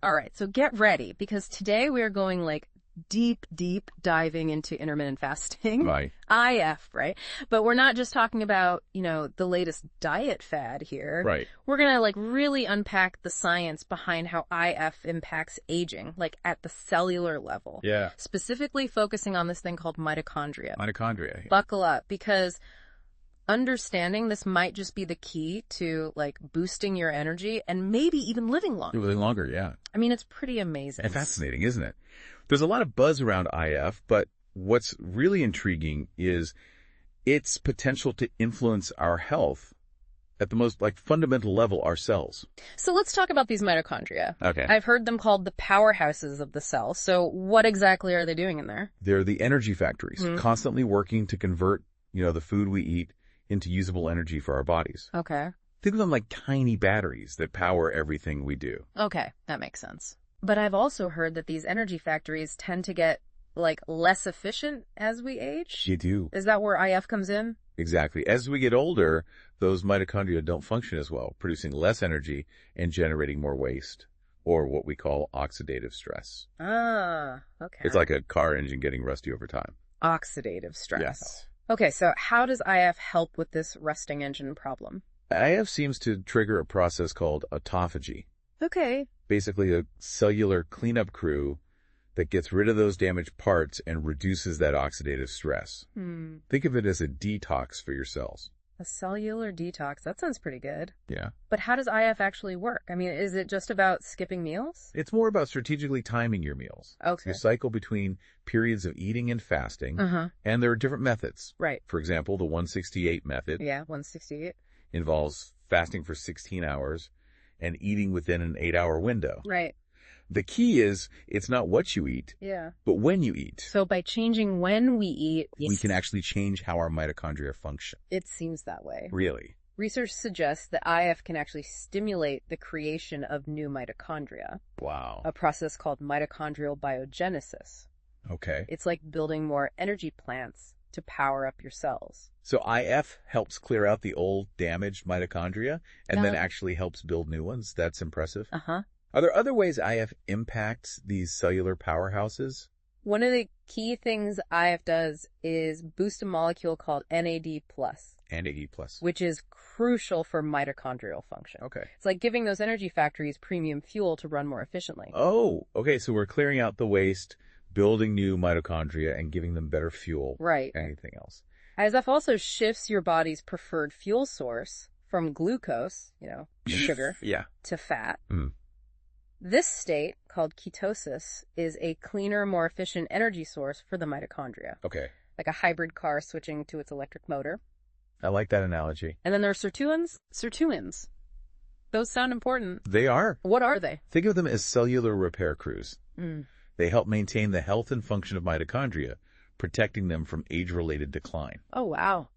All right, so get ready because today we are going like deep diving into intermittent fasting. Right. IF, right? But we're not just talking about, the latest diet fad here. Right. We're going to like really unpack the science behind how IF impacts aging, like at the cellular level. Yeah. Specifically focusing on this thing called mitochondria. Mitochondria. Buckle up because understanding this might just be the key to like boosting your energy and maybe even living longer. Living longer, yeah. I mean, it's pretty amazing. And fascinating, isn't it? There's a lot of buzz around IF, but what's really intriguing is its potential to influence our health at the most fundamental level, our cells. So let's talk about these mitochondria. Okay. I've heard them called the powerhouses of the cell. So what exactly are they doing in there? They're the energy factories, constantly working to convert, the food we eat into usable energy for our bodies. Okay. Think of them like tiny batteries that power everything we do. Okay, that makes sense. But I've also heard that these energy factories tend to get less efficient as we age. You do. Is that where IF comes in? Exactly. As we get older, those mitochondria don't function as well, producing less energy and generating more waste, or what we call oxidative stress. Ah, okay. It's like a car engine getting rusty over time. Oxidative stress. Yes. Okay, so how does IF help with this rusting engine problem? IF seems to trigger a process called autophagy, Okay. basically a cellular cleanup crew that gets rid of those damaged parts and reduces that oxidative stress. Think of it as a detox for your cells. A cellular detox. That sounds pretty good. Yeah. But how does IF actually work? I mean, is it just about skipping meals? It's more about strategically timing your meals. Okay. You cycle between periods of eating and fasting, and there are different methods. Right. For example, the 168 method Yeah, 168. involves fasting for 16 hours and eating within an 8-hour window. Right. The key is it's not what you eat, Yeah. but when you eat. So by changing when we eat, We can actually change how our mitochondria function. it seems that way. Really? Research suggests that IF can actually stimulate the creation of new mitochondria, Wow. a process called mitochondrial biogenesis. Okay. It's like building more energy plants to power up your cells. So IF helps clear out the old damaged mitochondria and then Yeah. actually helps build new ones. That's impressive. Uh-huh. Are there other ways IF impacts these cellular powerhouses? One of the key things IF does is boost a molecule called NAD+, And AD+. which is crucial for mitochondrial function. Okay. It's like giving those energy factories premium fuel to run more efficiently. Oh, okay. So we're clearing out the waste, building new mitochondria, and giving them better fuel. Right. Anything else? ISF also shifts your body's preferred fuel source from glucose, sugar, Yeah. to fat. Mm. This state, called ketosis, is a cleaner, more efficient energy source for the mitochondria, Okay. like a hybrid car switching to its electric motor. I like that analogy. And then there are sirtuins. Sirtuins. Those sound important. They are. What are they? Think of them as cellular repair crews. Mm. They help maintain the health and function of mitochondria, protecting them from age-related decline. Oh, wow.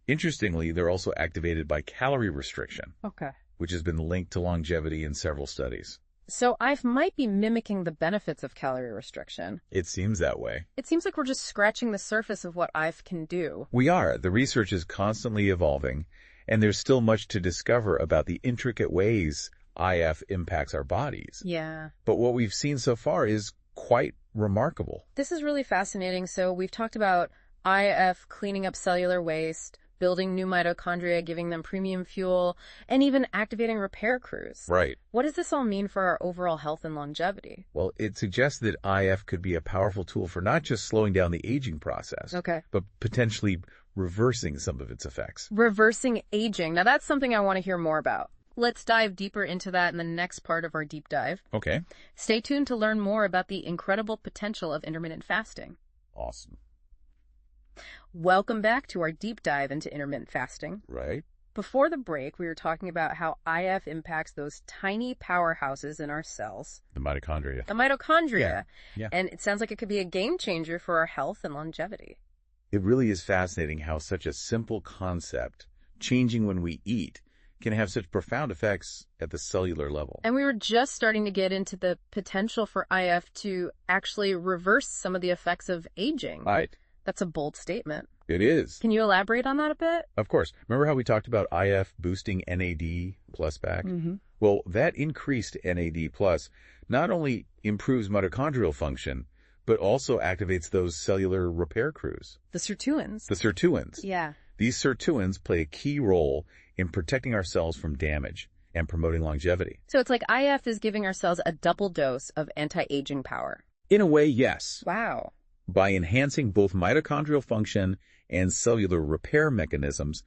Interestingly, they're also activated by calorie restriction, Okay. which has been linked to longevity in several studies. So IF might be mimicking the benefits of calorie restriction. It seems that way. It seems like we're just scratching the surface of what IF can do. We are. The research is constantly evolving, and there's still much to discover about the intricate ways IF impacts our bodies. Yeah. But what we've seen so far is quite remarkable. This is really fascinating. So we've talked about IF cleaning up cellular waste, building new mitochondria, giving them premium fuel, and even activating repair crews. Right. What does this all mean for our overall health and longevity? Well, it suggests that IF could be a powerful tool for not just slowing down the aging process, Okay. but potentially reversing some of its effects. Reversing aging. Now that's something I want to hear more about. Let's dive deeper into that in the next part of our deep dive. Okay. Stay tuned to learn more about the incredible potential of intermittent fasting. Awesome. Welcome back to our deep dive into intermittent fasting. Right? Before the break, we were talking about how IF impacts those tiny powerhouses in our cells, The mitochondria. the mitochondria. Yeah. And it sounds like it could be a game changer for our health and longevity. It really is fascinating how such a simple concept, changing when we eat, can have such profound effects at the cellular level. And we were just starting to get into the potential for IF to actually reverse some of the effects of aging. Right. That's a bold statement. It is. Can you elaborate on that a bit? Of course. Remember how we talked about IF boosting NAD plus back? Well, that increased NAD plus not only improves mitochondrial function, but also activates those cellular repair crews. The sirtuins. The sirtuins. Yeah. These sirtuins play a key role in protecting our cells from damage and promoting longevity. So it's like IF is giving our cells a double dose of anti-aging power. In a way, yes. Wow. By enhancing both mitochondrial function and cellular repair mechanisms,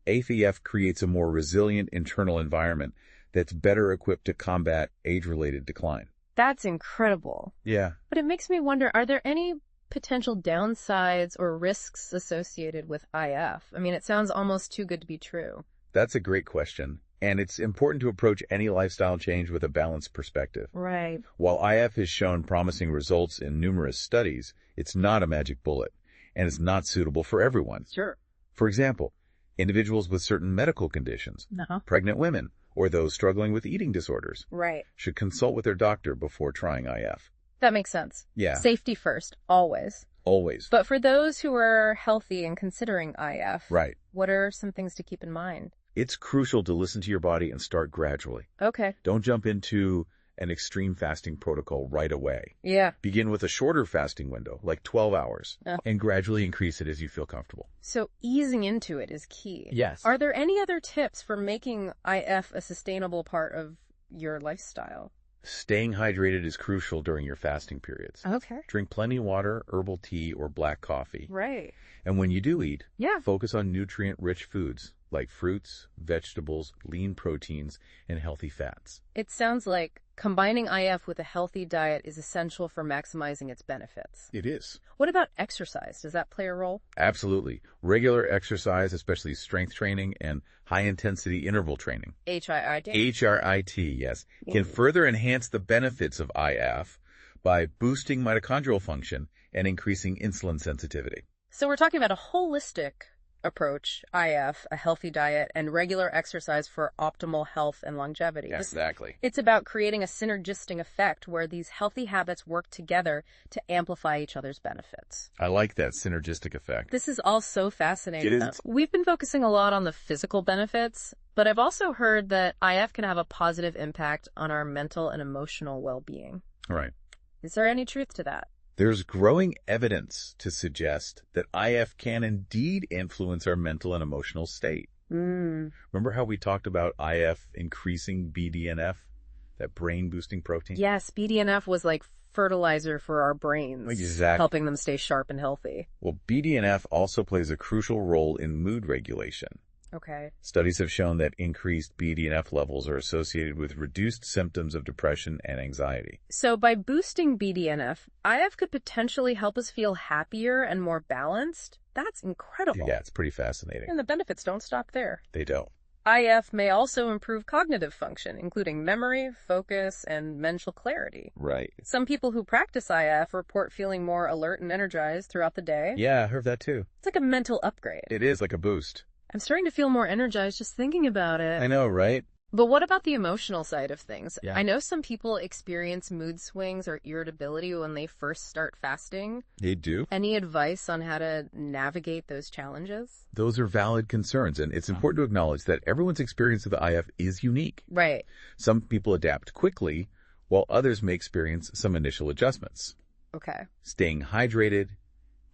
AFEF creates a more resilient internal environment that's better equipped to combat age-related decline. That's incredible. Yeah. But it makes me wonder, are there any potential downsides or risks associated with IF? I mean, it sounds almost too good to be true. That's a great question. And it's important to approach any lifestyle change with a balanced perspective. Right. While IF has shown promising results in numerous studies, it's not a magic bullet, and it's not suitable for everyone. Sure. For example, individuals with certain medical conditions, pregnant women, or those struggling with eating disorders, Right. should consult with their doctor before trying IF. That makes sense. Yeah. Safety first, always. Always. But for those who are healthy and considering IF, Right. what are some things to keep in mind? It's crucial to listen to your body and start gradually. Okay. Don't jump into an extreme fasting protocol right away. Yeah. Begin with a shorter fasting window, like 12 hours, Oh. and gradually increase it as you feel comfortable. So easing into it is key. Yes. Are there any other tips for making IF a sustainable part of your lifestyle? Staying hydrated is crucial during your fasting periods. Okay. Drink plenty of water, herbal tea, or black coffee. Right. And when you do eat, Yeah. focus on nutrient-rich foods like fruits, vegetables, lean proteins, and healthy fats. It sounds like combining IF with a healthy diet is essential for maximizing its benefits. It is. What about exercise? Does that play a role? Absolutely. Regular exercise, especially strength training and high-intensity interval training, HIIT? HRIT, yes, can further enhance the benefits of IF by boosting mitochondrial function and increasing insulin sensitivity. So we're talking about a holistic approach, IF, a healthy diet, and regular exercise for optimal health and longevity. Exactly. It's about creating a synergistic effect where these healthy habits work together to amplify each other's benefits. I like that synergistic effect. This is all so fascinating. It is. We've been focusing a lot on the physical benefits, but I've also heard that IF can have a positive impact on our mental and emotional well-being. Right. Is there any truth to that? There's growing evidence to suggest that IF can indeed influence our mental and emotional state. Remember how we talked about IF increasing BDNF, that brain-boosting protein? Yes, BDNF was like fertilizer for our brains. Exactly. Helping them stay sharp and healthy. Well, BDNF also plays a crucial role in mood regulation. Okay. Studies have shown that increased BDNF levels are associated with reduced symptoms of depression and anxiety. So by boosting BDNF, IF could potentially help us feel happier and more balanced? That's incredible. Yeah, it's pretty fascinating. And the benefits don't stop there. They don't. IF may also improve cognitive function, including memory, focus, and mental clarity. Right. Some people who practice IF report feeling more alert and energized throughout the day. Yeah, I heard that too. It's like a mental upgrade. It is like a boost. I'm starting to feel more energized just thinking about it. I know, right? But what about the emotional side of things? Yeah. I know some people experience mood swings or irritability when they first start fasting. They do. Any advice on how to navigate those challenges? Those are valid concerns, and it's important to acknowledge that everyone's experience of the IF is unique. Right. Some people adapt quickly, while others may experience some initial adjustments. Okay. Staying hydrated,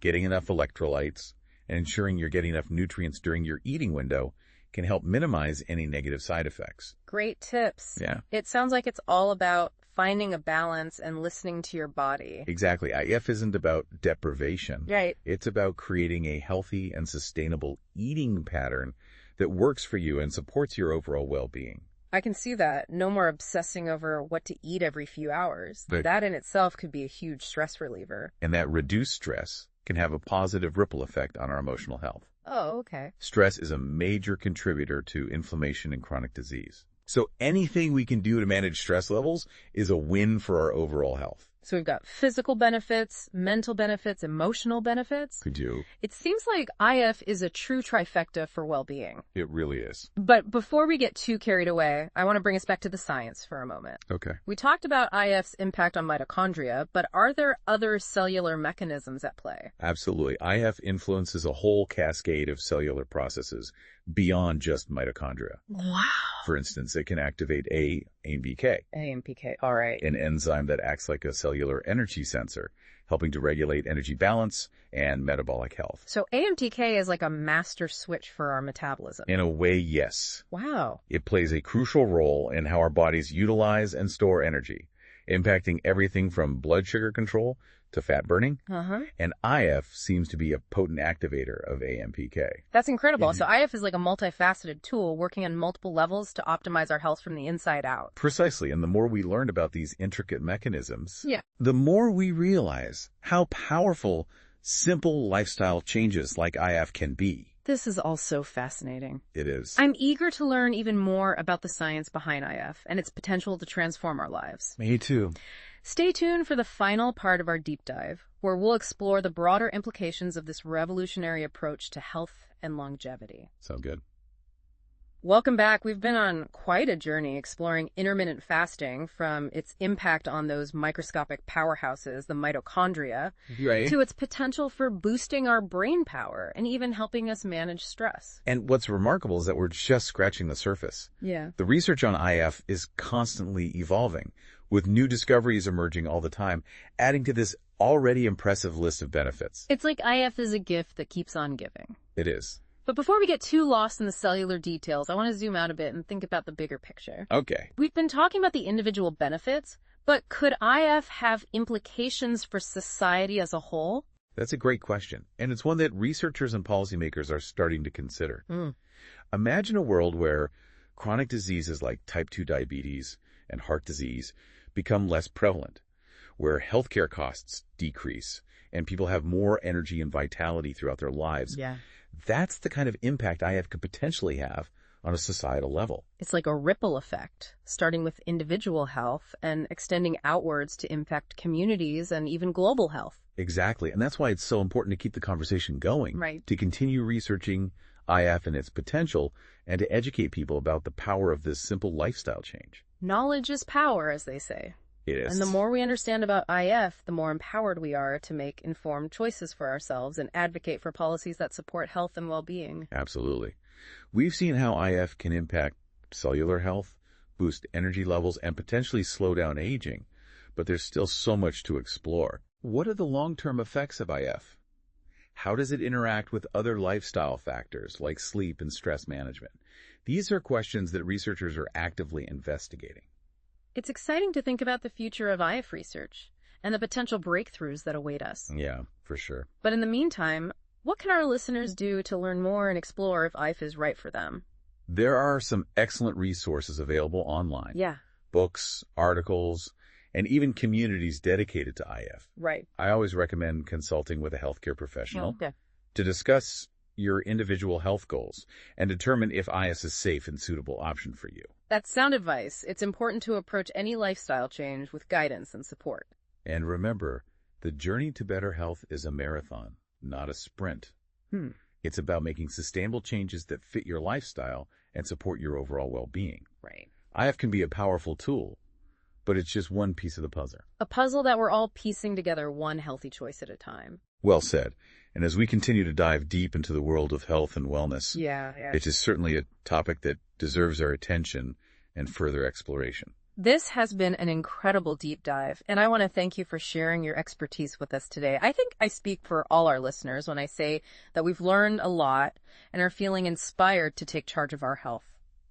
getting enough electrolytes, and ensuring you're getting enough nutrients during your eating window can help minimize any negative side effects. Great tips. Yeah. It sounds like it's all about finding a balance and listening to your body. Exactly. IF isn't about deprivation. Right. It's about creating a healthy and sustainable eating pattern that works for you and supports your overall well-being. I can see that. No more obsessing over what to eat every few hours. But- That in itself could be a huge stress reliever. And that reduced stress can have a positive ripple effect on our emotional health. Oh, okay. Stress is a major contributor to inflammation and chronic disease. So anything we can do to manage stress levels is a win for our overall health. So we've got physical benefits, mental benefits, emotional benefits. We do. It seems like IF is a true trifecta for well-being. It really is. But before we get too carried away, I want to bring us back to the science for a moment. Okay. We talked about IF's impact on mitochondria, but are there other cellular mechanisms at play? Absolutely. IF influences a whole cascade of cellular processes beyond just mitochondria. Wow. For instance, it can activate AMPK, AMPK, all right. an enzyme that acts like a cellular energy sensor, helping to regulate energy balance and metabolic health. So AMPK is like a master switch for our metabolism. In a way, yes. Wow. It plays a crucial role in how our bodies utilize and store energy, impacting everything from blood sugar control to fat burning. And IF seems to be a potent activator of AMPK. That's incredible. So IF is like a multifaceted tool working on multiple levels to optimize our health from the inside out. Precisely. And the more we learn about these intricate mechanisms, Yeah. the more we realize how powerful simple lifestyle changes like IF can be. This is all so fascinating. It is. I'm eager to learn even more about the science behind IF and its potential to transform our lives. Me too. Stay tuned for the final part of our deep dive, where we'll explore the broader implications of this revolutionary approach to health and longevity. Sound good? Welcome back. We've been on quite a journey exploring intermittent fasting, from its impact on those microscopic powerhouses, the mitochondria, Right. to its potential for boosting our brain power and even helping us manage stress. And what's remarkable is that we're just scratching the surface. Yeah. The research on IF is constantly evolving, with new discoveries emerging all the time, adding to this already impressive list of benefits. It's like IF is a gift that keeps on giving. It is. But before we get too lost in the cellular details, I want to zoom out a bit and think about the bigger picture. Okay. We've been talking about the individual benefits, but could IF have implications for society as a whole? That's a great question, and it's one that researchers and policymakers are starting to consider. Imagine a world where chronic diseases like type 2 diabetes and heart disease become less prevalent, where healthcare costs decrease, and people have more energy and vitality throughout their lives. Yeah. That's the kind of impact IF could potentially have on a societal level. It's like a ripple effect, starting with individual health and extending outwards to impact communities and even global health. Exactly, and that's why it's so important to keep the conversation going, Right. to continue researching IF and its potential, and to educate people about the power of this simple lifestyle change. Knowledge is power, as they say. It is. And the more we understand about IF, the more empowered we are to make informed choices for ourselves and advocate for policies that support health and well-being. Absolutely. We've seen how IF can impact cellular health, boost energy levels, and potentially slow down aging, but there's still so much to explore. What are the long-term effects of IF? How does it interact with other lifestyle factors like sleep and stress management? These are questions that researchers are actively investigating. It's exciting to think about the future of IF research and the potential breakthroughs that await us. Yeah, for sure. But in the meantime, what can our listeners do to learn more and explore if IF is right for them? There are some excellent resources available online. Yeah. Books, articles, and even communities dedicated to IF. Right. I always recommend consulting with a healthcare professional Okay. to discuss your individual health goals and determine if IF is a safe and suitable option for you. That's sound advice. It's important to approach any lifestyle change with guidance and support. And remember, the journey to better health is a marathon, not a sprint. It's about making sustainable changes that fit your lifestyle and support your overall well-being. Right. IF can be a powerful tool, but it's just one piece of the puzzle. A puzzle that we're all piecing together one healthy choice at a time. Well said. And as we continue to dive deep into the world of health and wellness, Yeah. it is certainly a topic that deserves our attention and further exploration. This has been an incredible deep dive, and I want to thank you for sharing your expertise with us today. I think I speak for all our listeners when I say that we've learned a lot and are feeling inspired to take charge of our health.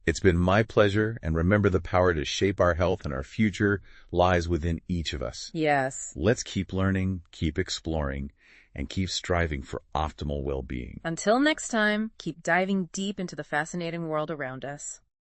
It's been my pleasure, and remember, the power to shape our health and our future lies within each of us. Yes. Let's keep learning, keep exploring, and keep striving for optimal well-being. Until next time, keep diving deep into the fascinating world around us.